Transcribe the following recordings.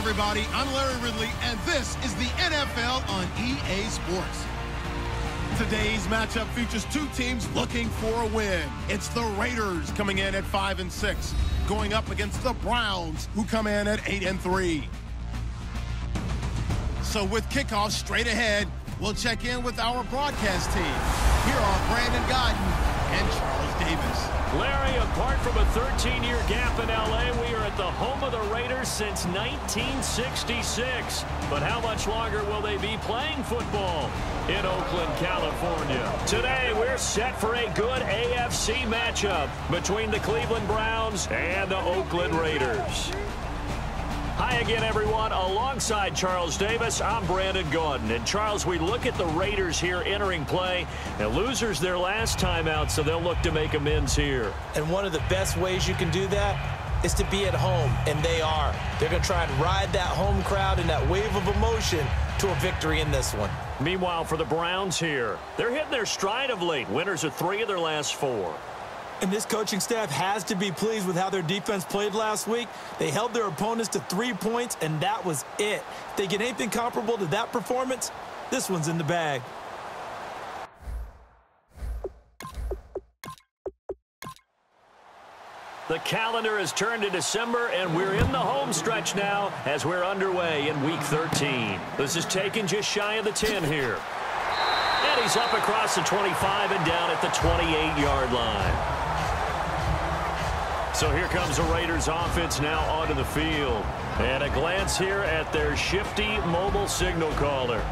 everybody. I'm Larry Ridley, and this is the NFL on EA Sports. Today's matchup features two teams looking for a win. It's the Raiders coming in at 5-6, going up against the Browns, who come in at 8-3. So with kickoff straight ahead, we'll check in with our broadcast team. Here are Brandon Godden and Charles Davis. Larry, apart from a 13-year gap in L.A., we are at the home of the Raiders since 1966. But how much longer will they be playing football in Oakland, California? Today, we're set for a good AFC matchup between the Cleveland Browns and the Oakland Raiders. Hi again, everyone. Alongside Charles Davis, I'm Brandon Gaudin. And Charles, we look at the Raiders here entering play, and losers their last time out, so they'll look to make amends here. And one of the best ways you can do that is to be at home, and they are. They're going to try and ride that home crowd and that wave of emotion to a victory in this one. Meanwhile, for the Browns here, they're hitting their stride of late. Winners of 3 of their last 4. And this coaching staff has to be pleased with how their defense played last week. They held their opponents to 3 points, and that was it. If they get anything comparable to that performance, this one's in the bag. The calendar has turned to December, and we're in the home stretch now as we're underway in Week 13. This is taken just shy of the 10 here. And he's up across the 25 and down at the 28-yard line. So here comes the Raiders offense now onto the field. And a glance here at their shifty mobile signal caller.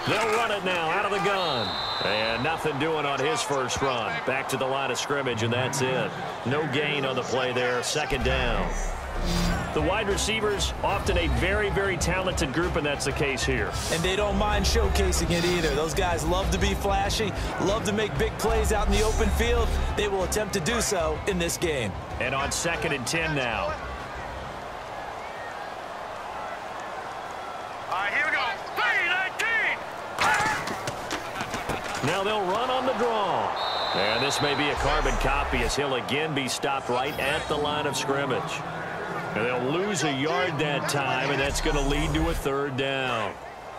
They'll run it now out of the gun. And nothing doing on his first run. Back to the line of scrimmage, and that's it. No gain on the play there. Second down. The wide receivers, often a very, very talented group, and that's the case here. And they don't mind showcasing it either. Those guys love to be flashy, love to make big plays out in the open field. They will attempt to do so in this game. And on 2nd and 10 now. Now they'll run on the draw. And this may be a carbon copy as he'll again be stopped right at the line of scrimmage. And they'll lose a yard that time, and that's going to lead to a 3rd down.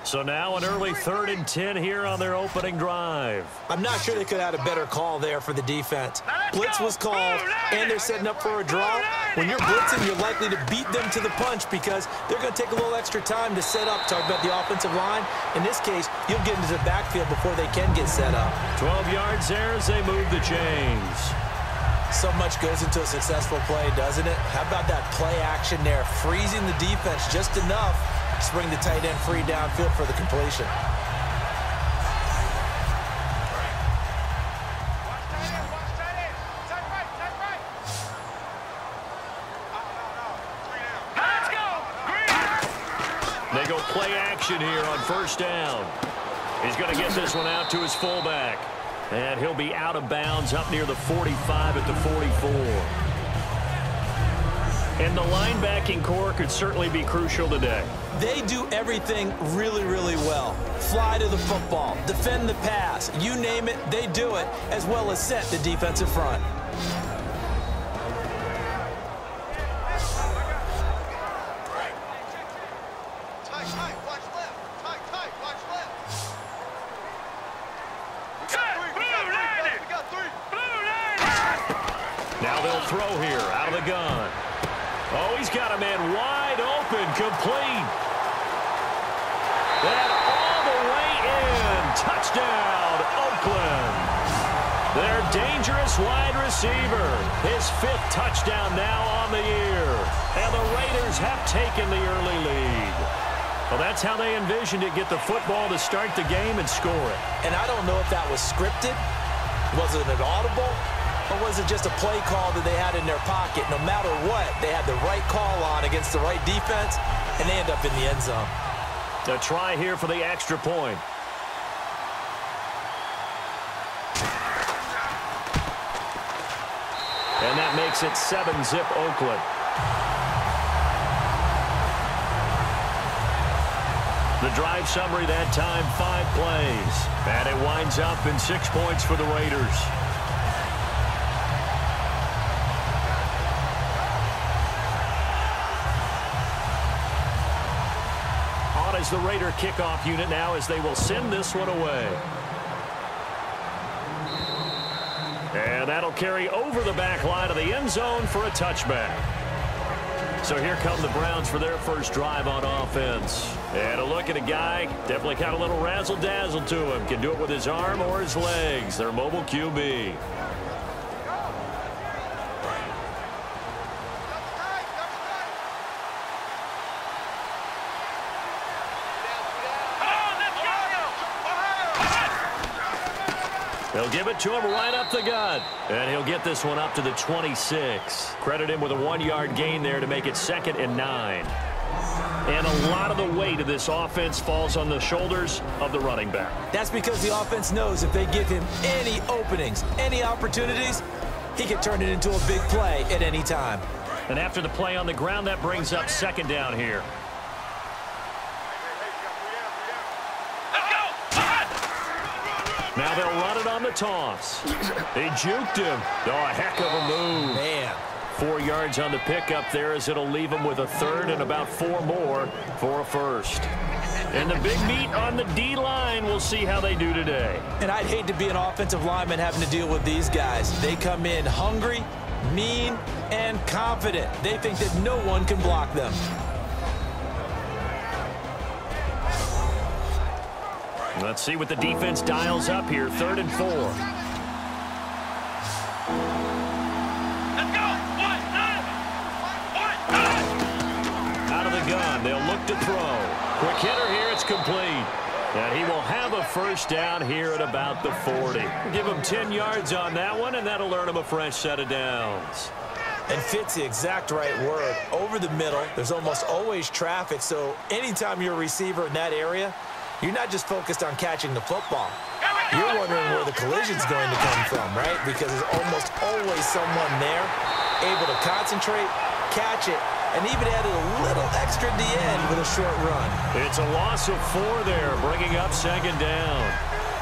So now an early 3rd and 10 here on their opening drive. I'm not sure they could have had a better call there for the defense. Blitz was called, and they're setting up for a draw. When you're blitzing, you're likely to beat them to the punch because they're going to take a little extra time to set up. Talk about the offensive line. In this case, you'll get into the backfield before they can get set up. 12 yards there as they move the chains. So much goes into a successful play, doesn't it? How about that play action there, freezing the defense just enough to bring the tight end free downfield for the completion. They go play action here on 1st down. He's going to get this one out to his fullback. And he'll be out of bounds up near the 45 at the 44. And the linebacking core could certainly be crucial today. They do everything really, really well. Fly to the football, defend the pass, you name it, they do it, as well as set the defensive front. Now they'll throw here out of the gun. Oh, he's got a man wide open, complete. And all the way in. Touchdown, Oakland. Their dangerous wide receiver. His 5th touchdown now on the year. And the Raiders have taken the early lead. Well, that's how they envisioned it, get the football to start the game and score it. And I don't know if that was scripted. Was it an audible? Or was it just a play call that they had in their pocket? No matter what, they had the right call on against the right defense, and they end up in the end zone. A try here for the extra point. And that makes it 7-zip Oakland. The drive summary that time, 5 plays. And it winds up in 6 points for the Raiders. On is the Raider kickoff unit now as they will send this one away. And that'll carry over the back line of the end zone for a touchback. So here come the Browns for their first drive on offense. And a look at a guy, definitely got a little razzle-dazzle to him. Can do it with his arm or his legs. Their mobile QB. They'll give it to him right up the gut. And he'll get this one up to the 26. Credit him with a 1-yard gain there to make it 2nd and 9. And a lot of the weight of this offense falls on the shoulders of the running back. That's because the offense knows if they give him any openings, any opportunities, he can turn it into a big play at any time. And after the play on the ground, that brings up 2nd down here. Now they'll run it on the toss. They juked him. Oh, a heck of a move. Man. 4 yards on the pickup there as it'll leave him with a 3rd and about 4 more for a 1st. And the big meat on the D-line. We'll see how they do today. And I'd hate to be an offensive lineman having to deal with these guys. They come in hungry, mean, and confident. They think that no one can block them. Let's see what the defense dials up here. 3rd and 4. Let's go. Out of the gun. They'll look to throw. Quick hitter here. It's complete. And he will have a 1st down here at about the 40. Give him 10 yards on that one, and that'll earn him a fresh set of downs. And fits the exact right word. Over the middle, there's almost always traffic, so anytime you're a receiver in that area, you're not just focused on catching the football. You're wondering where the collision's going to come from, right? Because there's almost always someone there able to concentrate, catch it, and even added a little extra at the end with a short run. It's a loss of 4 there, bringing up 2nd down.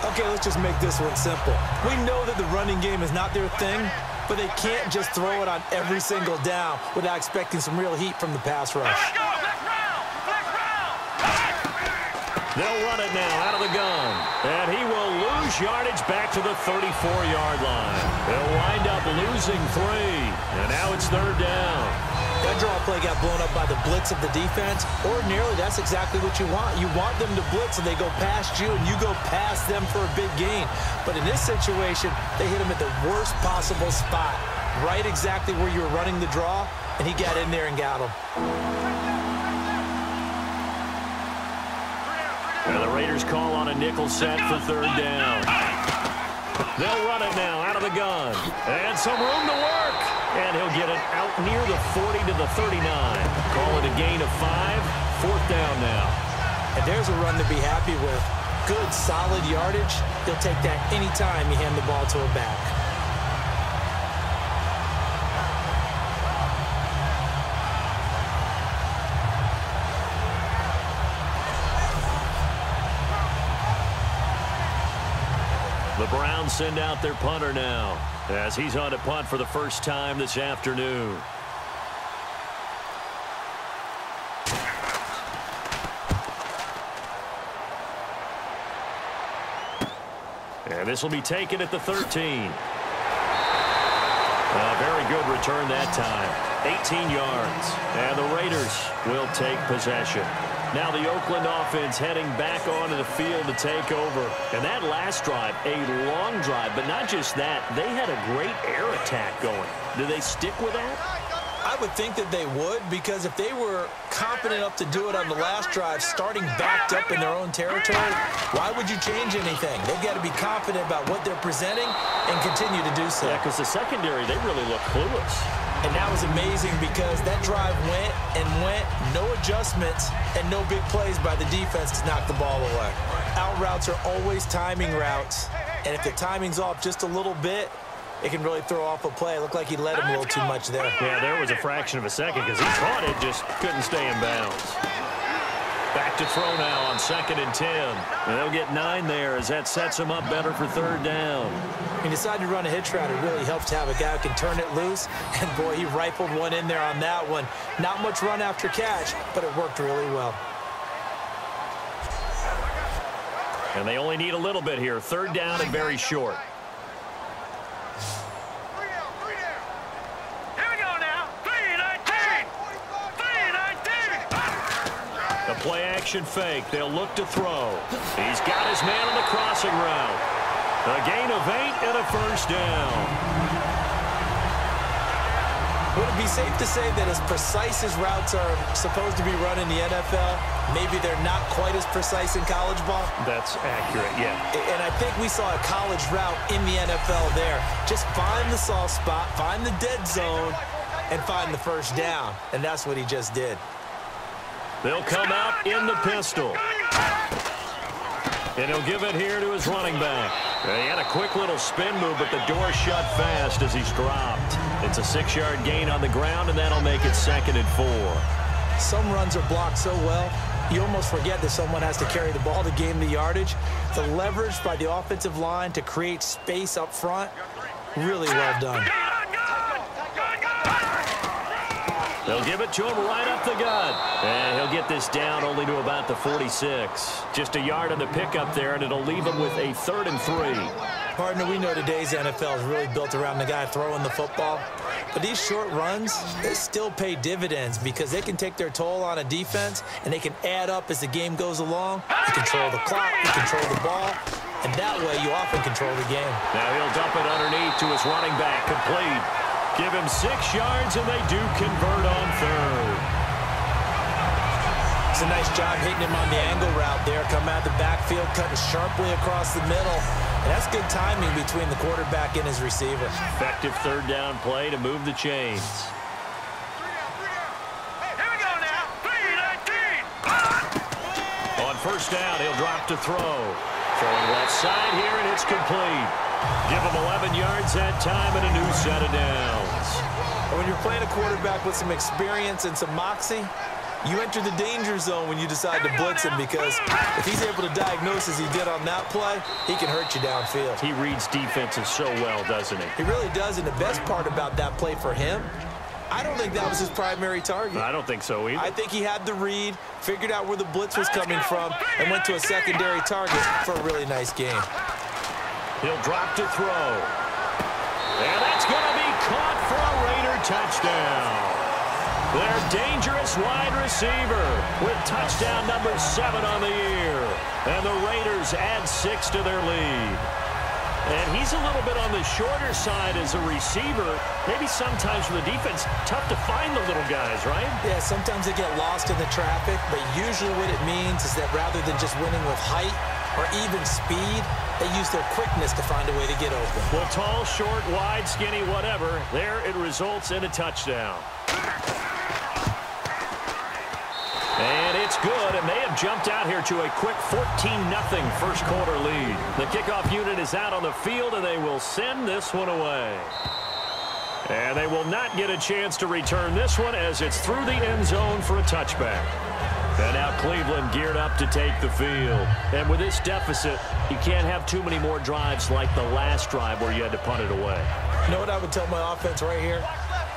Okay, let's just make this one simple. We know that the running game is not their thing, but they can't just throw it on every single down without expecting some real heat from the pass rush. They'll run it now out of the gun. And he will lose yardage back to the 34-yard line. They'll wind up losing 3. And now it's 3rd down. That draw play got blown up by the blitz of the defense. Ordinarily, that's exactly what you want. You want them to blitz, and they go past you, and you go past them for a big gain. But in this situation, they hit him at the worst possible spot, right exactly where you were running the draw, and he got in there and got him. And the Raiders call on a nickel set for 3rd down. They'll run it now out of the gun. And some room to work. And he'll get it out near the 40 to the 39. Call it a gain of 5. 4th down now. And there's a run to be happy with. Good, solid yardage. They'll take that anytime you hand the ball to a back. The Browns send out their punter now as he's on to punt for the first time this afternoon. And this will be taken at the 13. A very good return that time. 18 yards. And the Raiders will take possession. Now the Oakland offense heading back onto the field to take over. And that last drive, a long drive, but not just that. They had a great air attack going. Do they stick with that? I would think that they would, because if they were confident enough to do it on the last drive, starting backed up in their own territory, why would you change anything? They've got to be confident about what they're presenting and continue to do so. Yeah, because the secondary, they really look clueless. And that was amazing because that drive went and went, no adjustments, and no big plays by the defense to knock the ball away. Out routes are always timing routes, and if the timing's off just a little bit, it can really throw off a play. It looked like he let him a little too much there. Yeah, there was a fraction of a second because he caught it, just couldn't stay in bounds. Back to throw now on 2nd and 10. And they'll get 9 there as that sets them up better for 3rd down. He decided to run a hitch route. It really helps to have a guy who can turn it loose. And, boy, he rifled one in there on that one. Not much run after catch, but it worked really well. And they only need a little bit here. 3rd down and very short. The play action fake. They'll look to throw. He's got his man on the crossing route. A gain of 8 and a 1st down. Would it be safe to say that as precise as routes are supposed to be run in the NFL, maybe they're not quite as precise in college ball? That's accurate, yeah. And I think we saw a college route in the NFL there. Just find the soft spot, find the dead zone, and find the 1st down. And that's what he just did. They'll come out in the pistol. And he'll give it here to his running back. He had a quick little spin move, but the door shut fast as he's dropped. It's a 6-yard gain on the ground, and that'll make it 2nd and 4. Some runs are blocked so well, you almost forget that someone has to carry the ball to gain the yardage. The leverage by the offensive line to create space up front, really well done. They'll give it to him right up the gut. And he'll get this down only to about the 46. Just a yard on the pickup there, and it'll leave him with a 3rd and 3. Partner, we know today's NFL is really built around the guy throwing the football. But these short runs, they still pay dividends because they can take their toll on a defense, and they can add up as the game goes along. You control the clock, you control the ball, and that way you often control the game. Now he'll dump it underneath to his running back, complete. Give him 6 yards, and they do convert on 3rd. It's a nice job hitting him on the angle route there. Come out the backfield, cutting sharply across the middle. And that's good timing between the quarterback and his receiver. Effective 3rd down play to move the chains. Here we go now. 3-19. On 1st down, he'll drop to throw. Throwing left side here, and it's complete. Give him 11 yards that time and a new set of downs. And when you're playing a quarterback with some experience and some moxie, you enter the danger zone when you decide to blitz him, because if he's able to diagnose as he did on that play, he can hurt you downfield. He reads defenses so well, doesn't he? He really does, and the best part about that play for him, I don't think that was his primary target. I don't think so either. I think he had the read, figured out where the blitz was coming from, and went to a secondary target for a really nice game. He'll drop to throw. And that's going to be caught for a Raider touchdown. Their dangerous wide receiver with touchdown number 7 on the year. And the Raiders add 6 to their lead. And he's a little bit on the shorter side as a receiver. Maybe sometimes for the defense, tough to find the little guys, right? Yeah, sometimes they get lost in the traffic, but usually what it means is that rather than just winning with height or even speed, they use their quickness to find a way to get open. Well, tall, short, wide, skinny, whatever, there it results in a touchdown. And it's good, and they have jumped out here to a quick 14-0 first quarter lead. The kickoff unit is out on the field, and they will send this one away. And they will not get a chance to return this one as it's through the end zone for a touchback. And now Cleveland geared up to take the field. And with this deficit, you can't have too many more drives like the last drive where you had to punt it away. You know what I would tell my offense right here?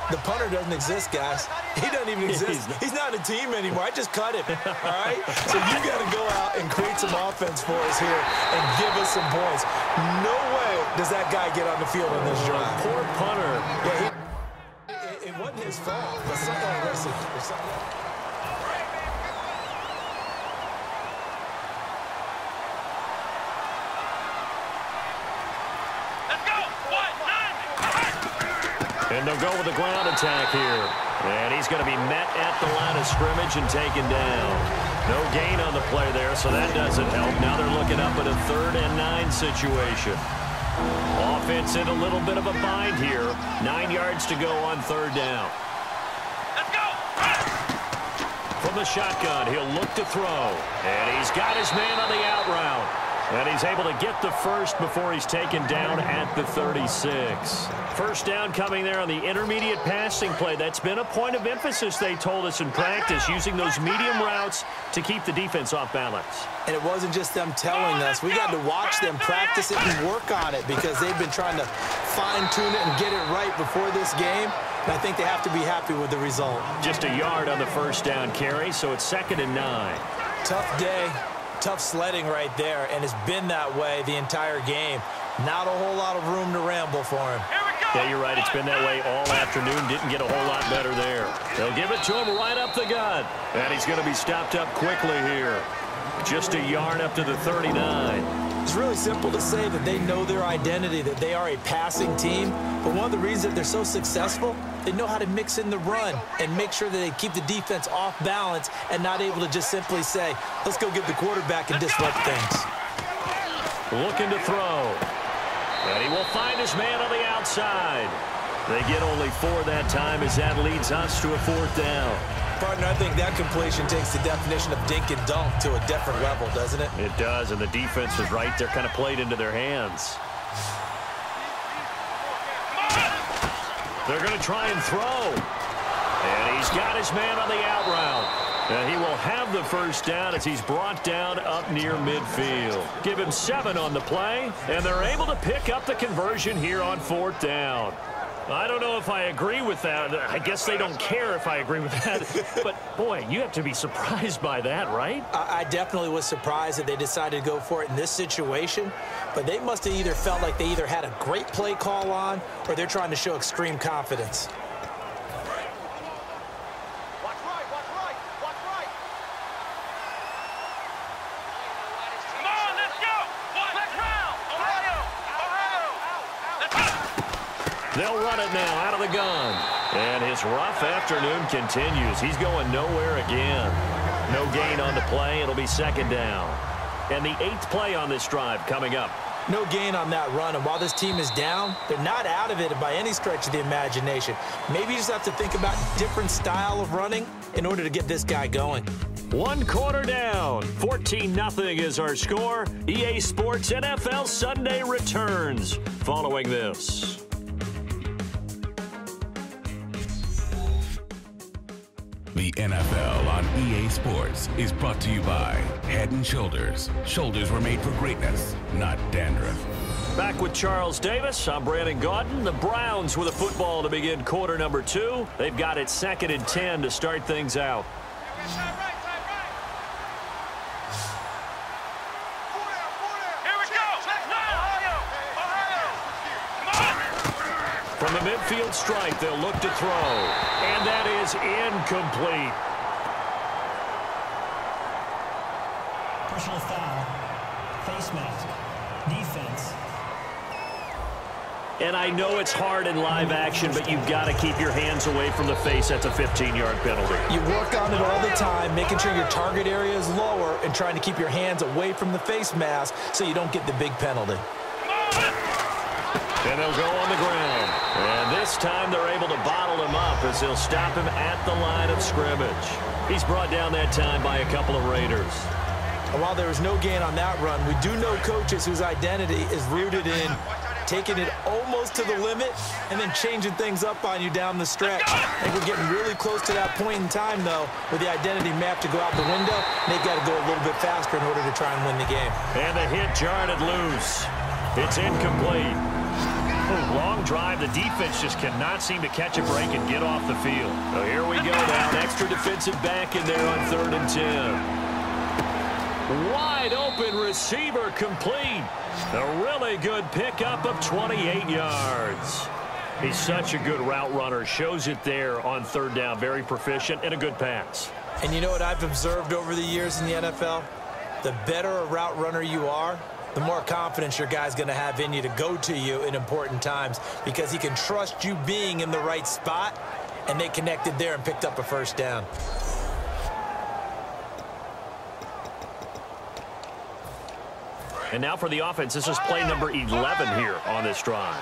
The punter doesn't exist, guys. He doesn't even exist. He's not a team anymore. I just cut him, all right? So you got to go out and create some offense for us here and give us some points. No way does that guy get on the field on this drive. Poor punter. Yeah, it wasn't his fault. But listen, and they'll go with the ground attack here. And he's going to be met at the line of scrimmage and taken down. No gain on the play there, so that doesn't help. Now they're looking up at a 3rd and 9 situation. Offense in a little bit of a bind here. 9 yards to go on 3rd down. Let's go. From the shotgun, he'll look to throw. And he's got his man on the out route. And he's able to get the first before he's taken down at the 36. First down coming there on the intermediate passing play. That's been a point of emphasis, they told us in practice, using those medium routes to keep the defense off balance. And it wasn't just them telling us. We got to watch them practice it and work on it because they've been trying to fine-tune it and get it right before this game. And I think they have to be happy with the result. Just a yard on the first down carry, so it's 2nd and 9. Tough day, tough sledding right there, and it's been that way the entire game. Not a whole lot of room to ramble for him. Yeah, you're right. It's been that way all afternoon. Didn't get a whole lot better there. They'll give it to him right up the gut. And he's going to be stopped up quickly here. Just a yard up to the 39. It's really simple to say that they know their identity, that they are a passing team. But one of the reasons that they're so successful, they know how to mix in the run and make sure that they keep the defense off balance and not able to just simply say, let's go get the quarterback and disrupt things. Looking to throw. And he will find his man on the outside. They get only 4 that time as that leads us to a 4th down. Partner, I think that completion takes the definition of dink and dunk to a different level, doesn't it? It does, and the defense was right there, kind of played into their hands. They're going to try and throw. And he's got his man on the out route. And he will have the first down as he's brought down up near midfield. Give him 7 on the play, and they're able to pick up the conversion here on 4th down. I don't know if I agree with that. I guess they don't care if I agree with that. But, boy, you have to be surprised by that, right? I definitely was surprised that they decided to go for it in this situation. But they must have either felt like they either had a great play call on or they're trying to show extreme confidence. They'll run it now out of the gun. And his rough afternoon continues. He's going nowhere again. No gain on the play. It'll be 2nd down. And the 8th play on this drive coming up. No gain on that run. And while this team is down, they're not out of it by any stretch of the imagination. Maybe you just have to think about a different style of running in order to get this guy going. 1 quarter down. 14-0 is our score. EA Sports NFL Sunday returns following this. The NFL on EA Sports is brought to you by Head & Shoulders. Shoulders were made for greatness, not dandruff. Back with Charles Davis. I'm Brandon Gaudin. The Browns with a football to begin quarter number 2. They've got it 2nd and 10 to start things out. From the midfield stripe, they'll look to throw. And that is incomplete. Personal foul. Face mask. Defense. And I know it's hard in live action, but you've got to keep your hands away from the face. That's a 15-yard penalty. You work on it all the time, making sure your target area is lower and trying to keep your hands away from the face mask so you don't get the big penalty. And they'll go on the ground. And this time they're able to bottle him up as they'll stop him at the line of scrimmage. He's brought down that time by a couple of Raiders. And while there was no gain on that run, we do know coaches whose identity is rooted in taking it almost to the limit and then changing things up on you down the stretch. I think we're getting really close to that point in time, though, with the identity map to go out the window. They've got to go a little bit faster in order to try and win the game. And the hit jarred it loose. It's incomplete. Long drive. The defense just cannot seem to catch a break and get off the field. So here we go now. An extra defensive back in there on 3rd and 10. Wide open receiver complete. A really good pickup of 28 yards. He's such a good route runner. Shows it there on 3rd down. Very proficient and a good pass. And you know what I've observed over the years in the NFL? The better a route runner you are, the more confidence your guy's going to have in you to go to you in important times because he can trust you being in the right spot, and they connected there and picked up a first down. And now for the offense, this is play number 11 here on this drive.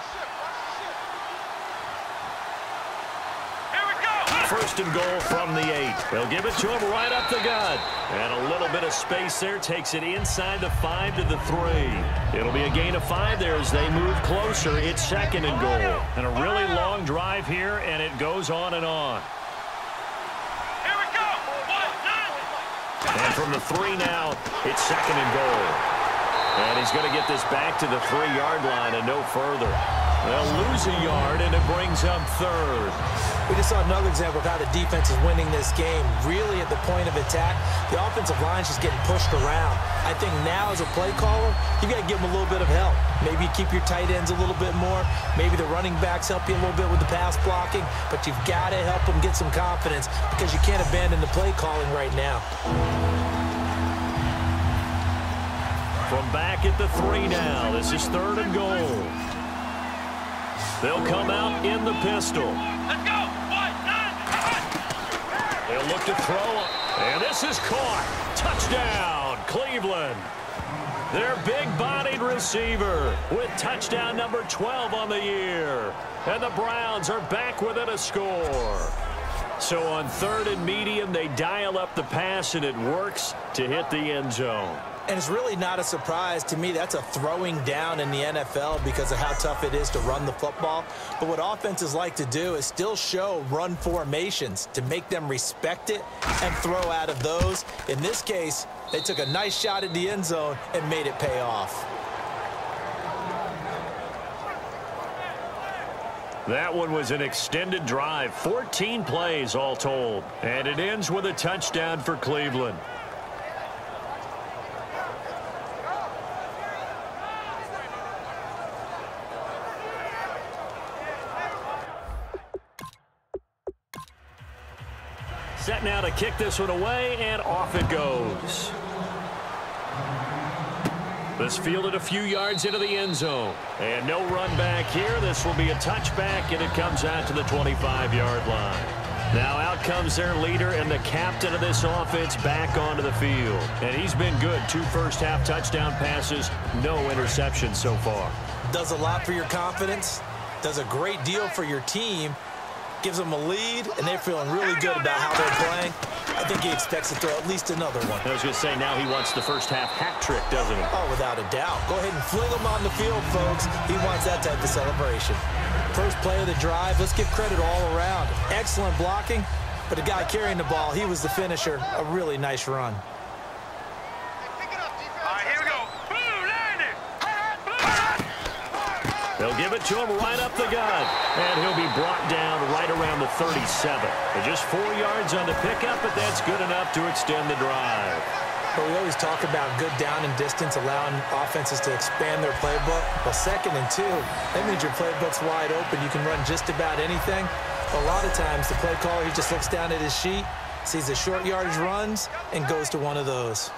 First and goal from the 8. They'll give it to him right up the gut. And a little little bit of space there. Takes it inside the 5 to the 3. It'll be a gain of 5 there as they move closer. It's 2nd and goal. And a really long drive here, and it goes on and on. Here we go. And from the 3 now, it's 2nd and goal. And he's going to get this back to the 3-yard line and no further. They'll lose a yard, and it brings up 3rd. We just saw another example of how the defense is winning this game. Really at the point of attack, the offensive line's just getting pushed around. I think now as a play caller, you got to give them a little bit of help. Maybe you keep your tight ends a little bit more. Maybe the running backs help you a little bit with the pass blocking. But you've got to help them get some confidence because you can't abandon the play calling right now. From back at the 3 now, this is 3rd and goal. They'll come out in the pistol. Let's go. They'll look to throw, and this is caught. Touchdown, Cleveland. Their big-bodied receiver with touchdown number 12 on the year. And the Browns are back within a score. So on 3rd and medium, they dial up the pass, and it works to hit the end zone. And it's really not a surprise to me. That's a throwing down in the NFL because of how tough it is to run the football. But what offenses like to do is still show run formations to make them respect it and throw out of those. In this case, they took a nice shot at the end zone and made it pay off. That one was an extended drive, 14 plays all told. And it ends with a touchdown for Cleveland. Set now to kick this one away, and off it goes. This fielded a few yards into the end zone. And no run back here. This will be a touchback, and it comes out to the 25-yard line. Now out comes their leader and the captain of this offense back onto the field. And he's been good. 2 first-half touchdown passes, no interceptions so far. Does a lot for your confidence. Does a great deal for your team. Gives them a lead, and they're feeling really good about how they're playing. I think he expects to throw at least another one. I was going to say, now he wants the first-half hat trick, doesn't he? Oh, without a doubt. Go ahead and fling him on the field, folks. He wants that type of celebration. First play of the drive, let's give credit all around. Excellent blocking, but the guy carrying the ball, he was the finisher. A really nice run. They'll give it to him right up the gut. And he'll be brought down right around the 37. And just 4 yards on the pickup, but that's good enough to extend the drive. But we always talk about good down and distance, allowing offenses to expand their playbook. Well, 2nd and 2, that means your playbook's wide open. You can run just about anything. But a lot of times, the play caller, he just looks down at his sheet, sees the short yardage runs, and goes to one of those.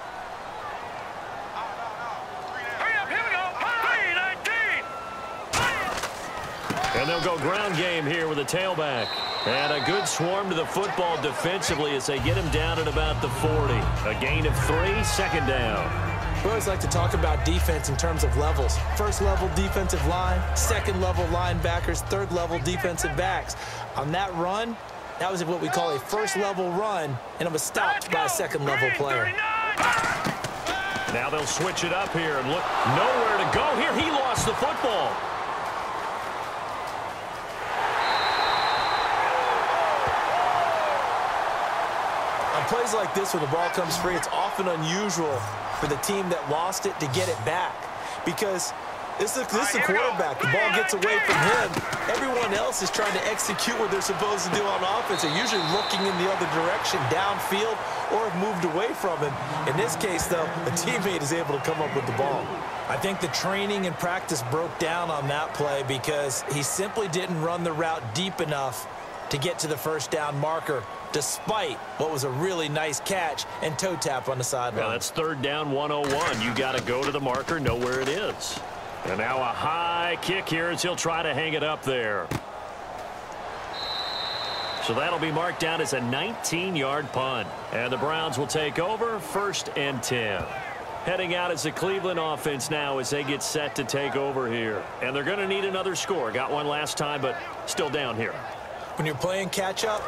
And they'll go ground game here with a tailback. And a good swarm to the football defensively as they get him down at about the 40. A gain of 3, 2nd down. We always like to talk about defense in terms of levels. 1st level defensive line, 2nd level linebackers, 3rd level defensive backs. On that run, that was what we call a 1st level run, and it was stopped by a 2nd level player. Now they'll switch it up here and look nowhere to go here. He lost the football. Plays like this where the ball comes free, it's often unusual for the team that lost it to get it back because this is a quarterback. The ball gets away from him. Everyone else is trying to execute what they're supposed to do on offense. They're usually looking in the other direction, downfield, or have moved away from him. In this case, though, a teammate is able to come up with the ball. I think the training and practice broke down on that play because he simply didn't run the route deep enough to get to the first down marker, despite what was a really nice catch and toe tap on the sideline. Well, that's 3rd down 101. You got to go to the marker, know where it is. And now a high kick here as he'll try to hang it up there. So that'll be marked down as a 19-yard punt. And the Browns will take over 1st and 10. Heading out as the Cleveland offense now as they get set to take over here. And they're going to need another score. Got one last time, but still down here. When you're playing catch-up,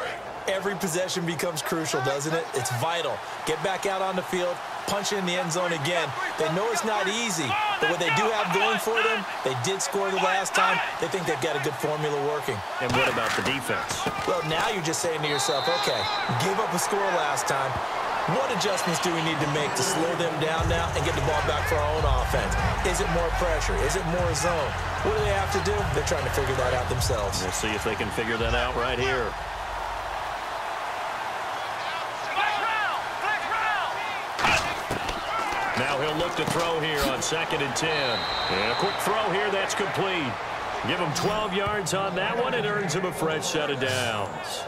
every possession becomes crucial, doesn't it? It's vital. Get back out on the field, punch it in the end zone again. They know it's not easy, but what they do have going for them, they did score the last time. They think they've got a good formula working. And what about the defense? Well, now you're just saying to yourself, okay, gave up a score last time. What adjustments do we need to make to slow them down now and get the ball back for our own offense? Is it more pressure? Is it more zone? What do they have to do? They're trying to figure that out themselves. We'll see if they can figure that out right here. Now he'll look to throw here on 2nd and 10. And a quick throw here, that's complete. Give him 12 yards on that one. It earns him a fresh set of downs.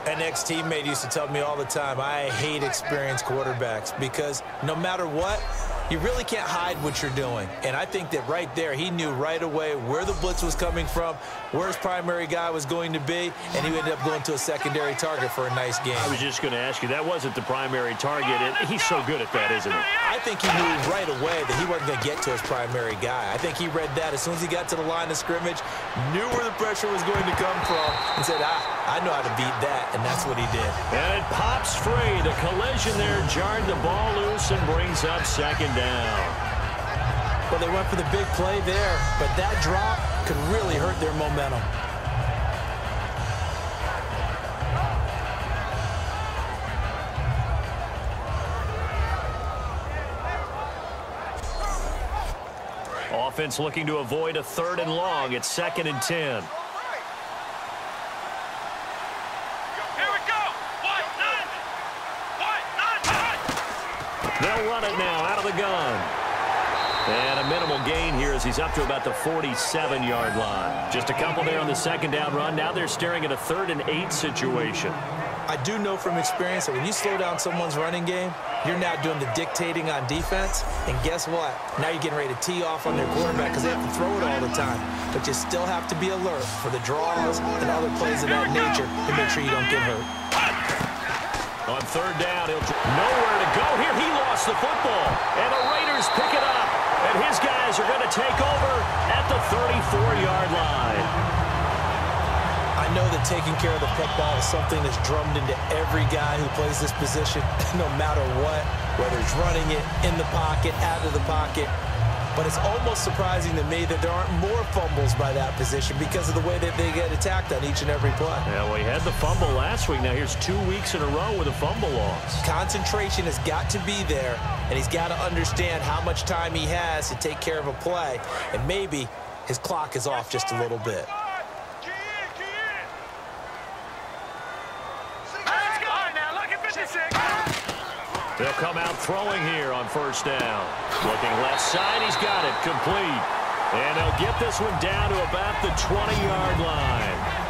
An ex-teammate used to tell me all the time, I hate experienced quarterbacks because no matter what, you really can't hide what you're doing. And I think that right there, he knew right away where the blitz was coming from, where his primary guy was going to be, and he ended up going to a secondary target for a nice game. I was just going to ask you, that wasn't the primary target. He's so good at that, isn't he? I think he knew right away that he wasn't going to get to his primary guy. I think he read that as soon as he got to the line of scrimmage, knew where the pressure was going to come from, and said, I know how to beat that, and that's what he did. And it pops free. The collision there jarred the ball loose and brings up 2nd down. Well, they went for the big play there, but that drop could really hurt their momentum. Offense looking to avoid a 3rd and long. It's 2nd and 10. They'll run it now out of the gun. And a minimal gain here as he's up to about the 47-yard line. Just a couple there on the 2nd down run. Now they're staring at a 3rd and 8 situation. I do know from experience that when you slow down someone's running game, you're now doing the dictating on defense. And guess what? Now you're getting ready to tee off on their quarterback because they have to throw it all the time. But you still have to be alert for the draws and other plays of that nature to make sure you don't get hurt. On 3rd down, he'll nowhere to go here. He lost the football, and the Raiders pick it up. And his guys are going to take over at the 34-yard line. I know that taking care of the football is something that's drummed into every guy who plays this position, no matter what, whether he's running it, in the pocket, out of the pocket. But it's almost surprising to me that there aren't more fumbles by that position because of the way that they get attacked on each and every play. Yeah, well, he had the fumble last week. Now here's 2 weeks in a row with a fumble loss. Concentration has got to be there, and he's got to understand how much time he has to take care of a play, and maybe his clock is off just a little bit. They'll come out throwing here on 1st down. Looking left side, he's got it, complete. And they'll get this one down to about the 20-yard line.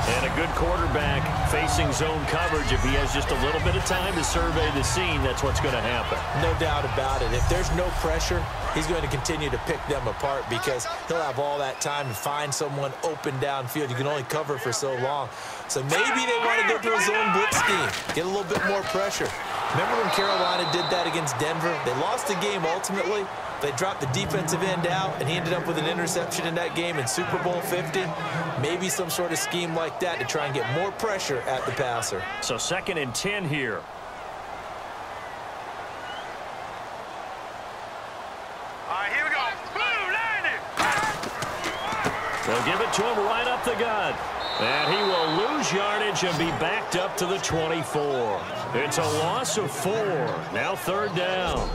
And a good quarterback facing zone coverage. If he has just a little bit of time to survey the scene, that's what's going to happen. No doubt about it. If there's no pressure, he's going to continue to pick them apart because he'll have all that time to find someone open downfield. You can only cover for so long. So maybe they want to go to a zone blitz scheme, get a little bit more pressure. Remember when Carolina did that against Denver? They lost the game ultimately. They dropped the defensive end out, and he ended up with an interception in that game in Super Bowl 50. Maybe some sort of scheme like that to try and get more pressure at the passer. So 2nd and 10 here. All right, here we go. Blue, line it. They'll give it to him right up the gut. And he will lose yardage and be backed up to the 24. It's a loss of 4. Now 3rd down.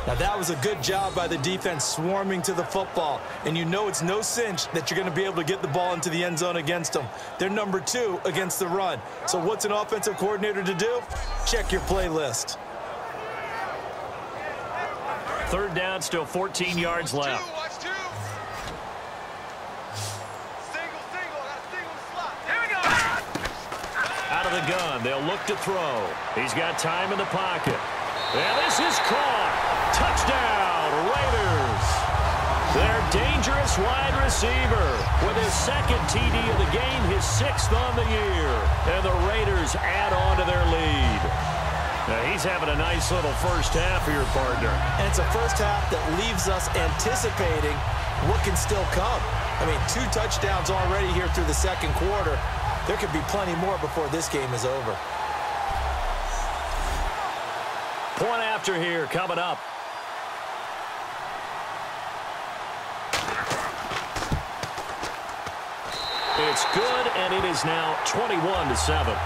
Now, that was a good job by the defense swarming to the football. And you know it's no cinch that you're going to be able to get the ball into the end zone against them. They're number 2 against the run. So what's an offensive coordinator to do? Check your playlist. 3rd down, still 14 yards left. Out of the gun, they'll look to throw. He's got time in the pocket. And this is caught. Touchdown, Raiders. Their dangerous wide receiver with his 2nd TD of the game, his 6th on the year. And the Raiders add on to their lead. Now he's having a nice little first half for your partner. And it's a first half that leaves us anticipating what can still come. I mean, 2 touchdowns already here through the 2nd quarter. There could be plenty more before this game is over. Point after here coming up. It's good, and it is now 21-7.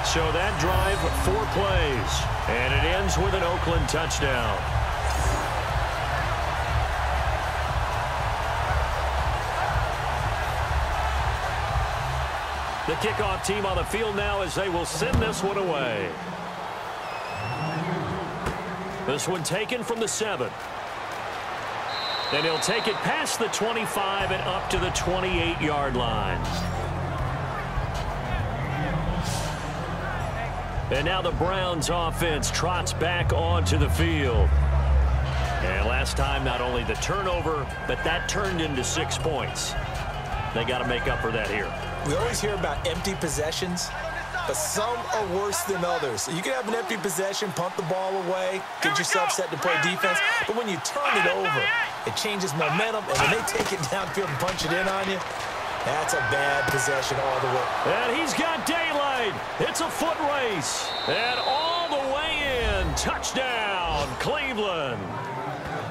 So that drive, 4 plays, and it ends with an Oakland touchdown. The kickoff team on the field now as they will send this one away. This one taken from the 7. And he'll take it past the 25 and up to the 28-yard line. And now the Browns offense trots back onto the field. And last time, not only the turnover, but that turned into 6 points. They got to make up for that here. We always hear about empty possessions, but some are worse than others. You can have an empty possession, pump the ball away, get yourself set to play defense, but when you turn it over, it changes momentum, and when they take it downfield and punch it in on you, that's a bad possession all the way. And he's got daylight. It's a foot race. And all the way in. Touchdown, Cleveland.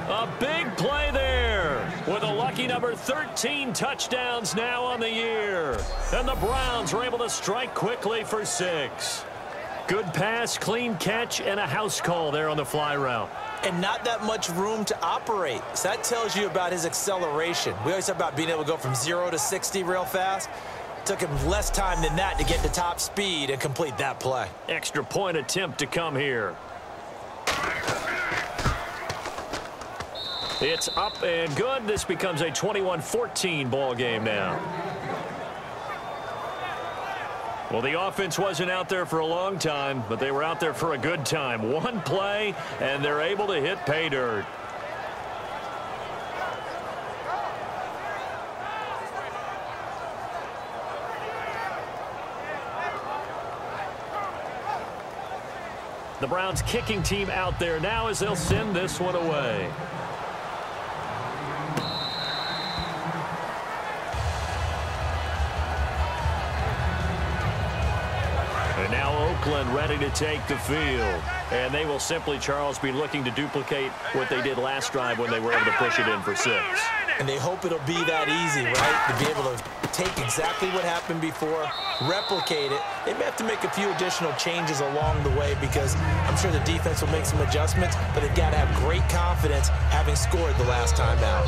A big play there with a lucky number 13 touchdowns now on the year. And the Browns are able to strike quickly for 6. Good pass, clean catch, and a house call there on the fly route. And not that much room to operate. So that tells you about his acceleration. We always talk about being able to go from 0 to 60 real fast. It took him less time than that to get to top speed and complete that play. Extra point attempt to come here. It's up and good. This becomes a 21-14 ball game now. Well, the offense wasn't out there for a long time, but they were out there for a good time. One play, and they're able to hit pay dirt. The Browns kicking team out there now as they'll send this one away. And now Oakland ready to take the field. And they will simply, Charles, be looking to duplicate what they did last drive when they were able to push it in for 6. And they hope it'll be that easy, right? To be able to take exactly what happened before, replicate it. They may have to make a few additional changes along the way because I'm sure the defense will make some adjustments, but they've got to have great confidence having scored the last time out.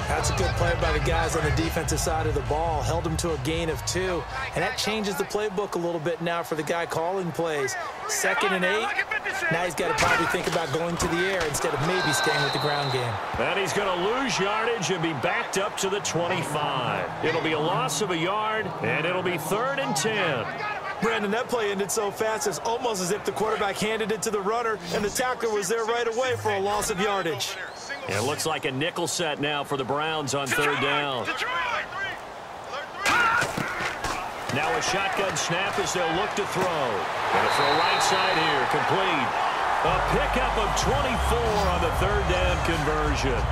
That's a good play by the guys on the defensive side of the ball. Held them to a gain of 2. And that changes the playbook a little bit now for the guy calling plays. 2nd and 8. Now he's got to probably think about going to the air instead of maybe staying with the ground game. And he's going to lose yardage and be backed up to the 25. It'll be a loss of a yard, and it'll be 3rd and 10. Brandon, that play ended so fast, it's almost as if the quarterback handed it to the runner, and the tackler was there right away for a loss of yardage. It looks like a nickel set now for the Browns on 3rd down. Now a shotgun snap as they'll look to throw. Gonna throw right side here, complete. A pickup of 24 on the 3rd down conversion.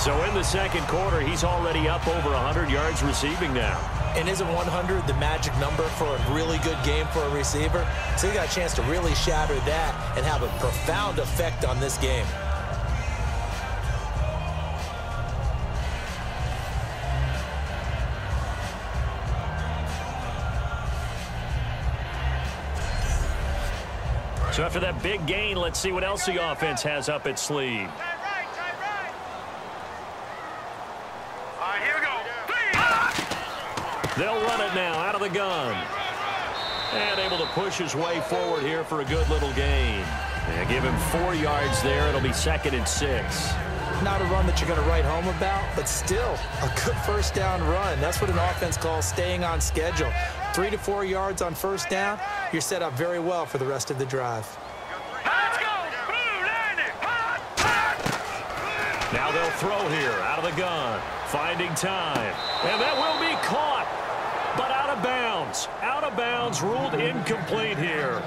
So in the 2nd quarter, he's already up over 100 yards receiving now. And isn't 100 the magic number for a really good game for a receiver? So he got a chance to really shatter that and have a profound effect on this game. So after that big gain, let's see what else the offense has up its sleeve. Here we go. They'll run it now out of the gun. And able to push his way forward here for a good little gain. And give him 4 yards there. It'll be 2nd and 6. Not a run that you're going to write home about, but still a good 1st down run. That's what an offense calls staying on schedule. 3 to 4 yards on 1st down, you're set up very well for the rest of the drive. Let's go. Now they'll throw here out of the gun. Finding time. And that will be caught. But out of bounds. Out of bounds, ruled incomplete here.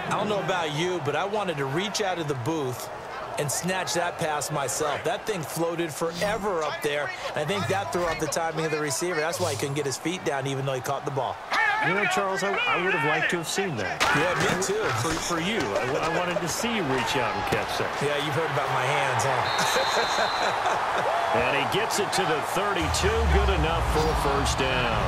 I don't know about you, but I wanted to reach out of the booth and snatch that pass myself. That thing floated forever up there. I think that threw off the timing of the receiver. That's why he couldn't get his feet down even though he caught the ball. You know, Charles, I would have liked to have seen that. Yeah, me too. For you. I wanted to see you reach out and catch that. Yeah, you've heard about my hands, huh? And he gets it to the 32. Good enough for a first down.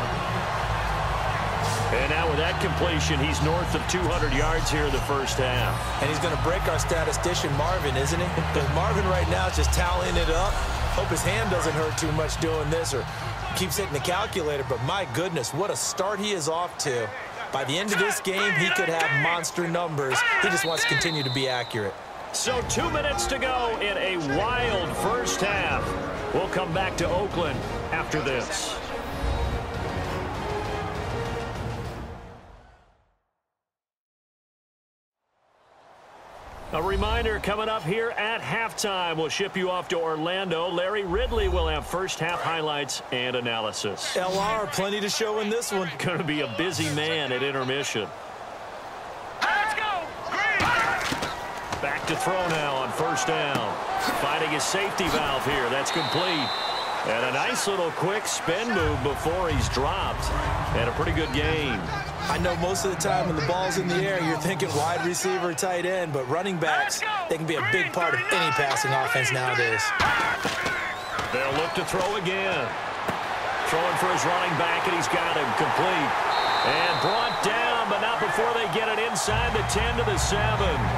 And now with that completion, he's north of 200 yards here in the first half. And he's going to break our statistician, Marvin, isn't he? Because Marvin right now is just tallying it up. Hope his hand doesn't hurt too much doing this or keeps hitting the calculator. But my goodness, what a start he is off to. By the end of this game, he could have monster numbers. He just wants to continue to be accurate. So 2 minutes to go in a wild first half. We'll come back to Oakland after this. A reminder coming up here at halftime. We'll ship you off to Orlando. Larry Ridley will have first half highlights and analysis. LR, plenty to show in this one. Going to be a busy man at intermission. Let's go! Back to throw now on first down. Finding his safety valve here. That's complete. And a nice little quick spin move before he's dropped. And a pretty good game. I know most of the time when the ball's in the air, you're thinking wide receiver, tight end, but running backs, they can be a big part of any passing offense nowadays. They'll look to throw again. Throwing for his running back, and he's got him complete. And brought down, but not before they get it inside the 10 to the 7.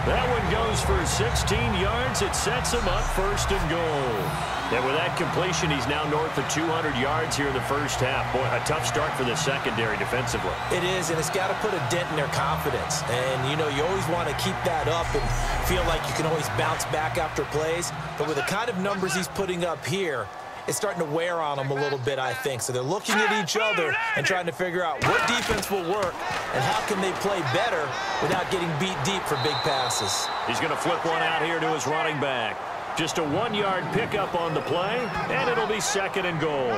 That one goes for 16 yards. It sets him up first and goal. And with that completion, he's now north of 200 yards here in the first half. Boy, a tough start for the secondary defensively. It is, and it's got to put a dent in their confidence. And, you know, you always want to keep that up and feel like you can always bounce back after plays. But with the kind of numbers he's putting up here, it's starting to wear on them a little bit, I think. So they're looking at each other and trying to figure out what defense will work and how can they play better without getting beat deep for big passes. He's going to flip one out here to his running back. Just a 1-yard pickup on the play, and it'll be second and goal.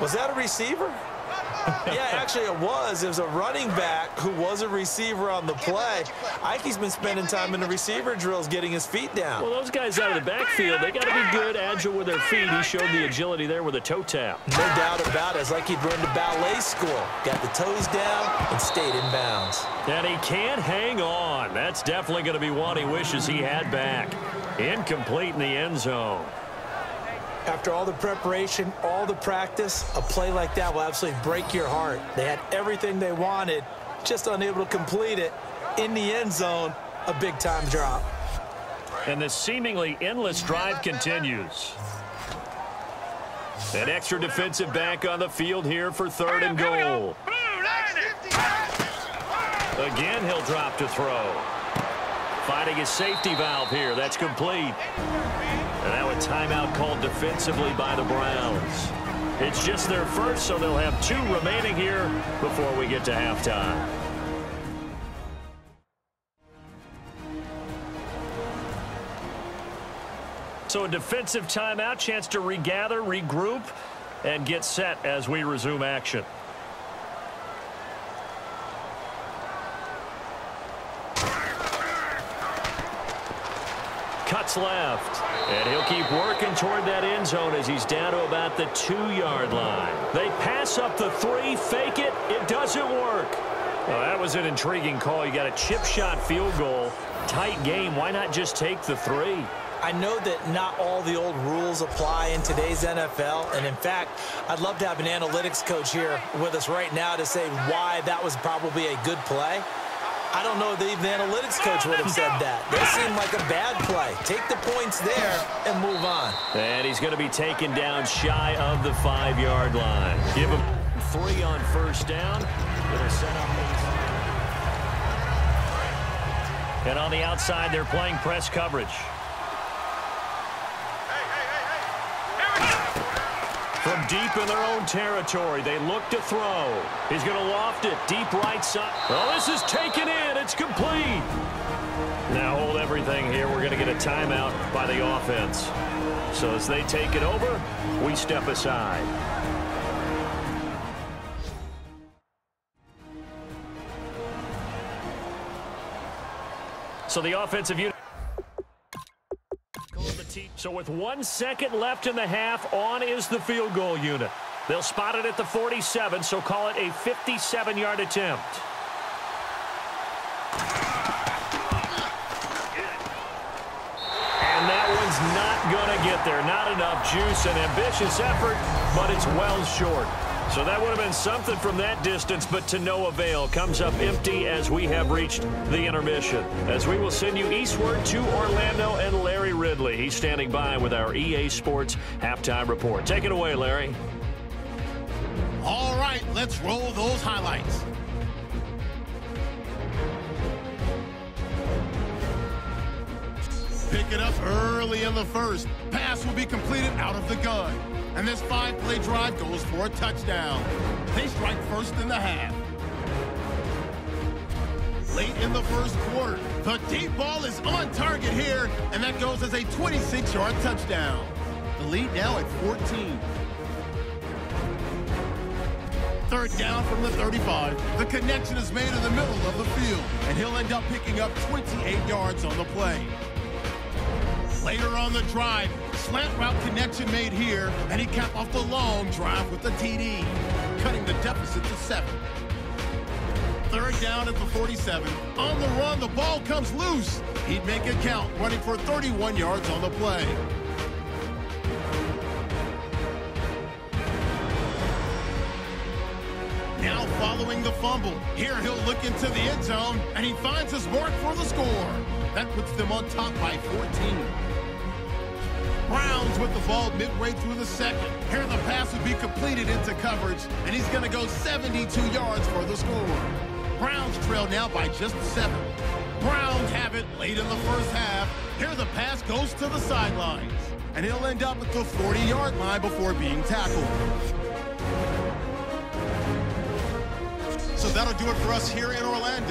Was that a receiver? Yeah, actually it was. It was a running back who was a receiver on the play. Ike's been spending time in the receiver drills getting his feet down. Well, those guys out of the backfield, they got to be good, agile with their feet. He showed the agility there with a toe tap. No doubt about it. It's like he'd run to ballet school. Got the toes down and stayed in bounds. And he can't hang on. That's definitely going to be one he wishes he had back. Incomplete in the end zone. After all the preparation, all the practice, a play like that will absolutely break your heart. They had everything they wanted, just unable to complete it. In the end zone, a big-time drop. And this seemingly endless drive continues. An extra defensive back on the field here for third and goal. Again, he'll drop to throw. Finding his safety valve here. That's complete. And now a timeout called defensively by the Browns. It's just their first, so they'll have 2 remaining here before we get to halftime. So a defensive timeout, chance to regather, regroup, and get set as we resume action. Cuts left, and he'll keep working toward that end zone as he's down to about the 2-yard line. They pass up the 3, fake it, it doesn't work. Well, that was an intriguing call. You got a chip shot field goal, tight game. Why not just take the 3? I know that not all the old rules apply in today's NFL, and in fact, I'd love to have an analytics coach here with us right now to say why that was probably a good play. I don't know that even the analytics coach would have said that. That seemed like a bad play. Take the points there and move on. And he's going to be taken down shy of the 5-yard line. Give him 3 on first down. It'll set up these. And on the outside, they're playing press coverage. From deep in their own territory, they look to throw. He's going to loft it deep right side. Oh, this is taken in. It's complete. Now hold everything here. We're going to get a timeout by the offense. So as they take it over, we step aside. So the offensive unit. So with 1 second left in the half, on is the field goal unit. They'll spot it at the 47, so call it a 57-yard attempt. And that one's not going to get there. Not enough juice. An ambitious effort, but it's well short. So that would have been something from that distance, but to no avail. Comes up empty as we have reached the intermission. As we will send you eastward to Orlando and Larry Ridley. He's standing by with our EA Sports halftime report. Take it away, Larry. All right, let's roll those highlights. Pick it up early in the first. Pass will be completed out of the gun. And this 5-play drive goes for a touchdown. They strike first in the half. Late in the first quarter, the deep ball is on target here, and that goes as a 26-yard touchdown. The lead now at 14. Third down from the 35. The connection is made in the middle of the field, and he'll end up picking up 28 yards on the play. Later on the drive, slant route connection made here, and he capped off the long drive with the TD, cutting the deficit to 7. Third down at the 47. On the run, the ball comes loose. He'd make it count, running for 31 yards on the play. Now following the fumble. Here he'll look into the end zone, and he finds his mark for the score. That puts them on top by 14. Browns with the ball midway through the second. Here the pass would be completed into coverage, and he's going to go 72 yards for the score. Browns trail now by just 7. Browns have it late in the first half. Here the pass goes to the sidelines, and he'll end up at the 40-yard line before being tackled. So that'll do it for us here in Orlando.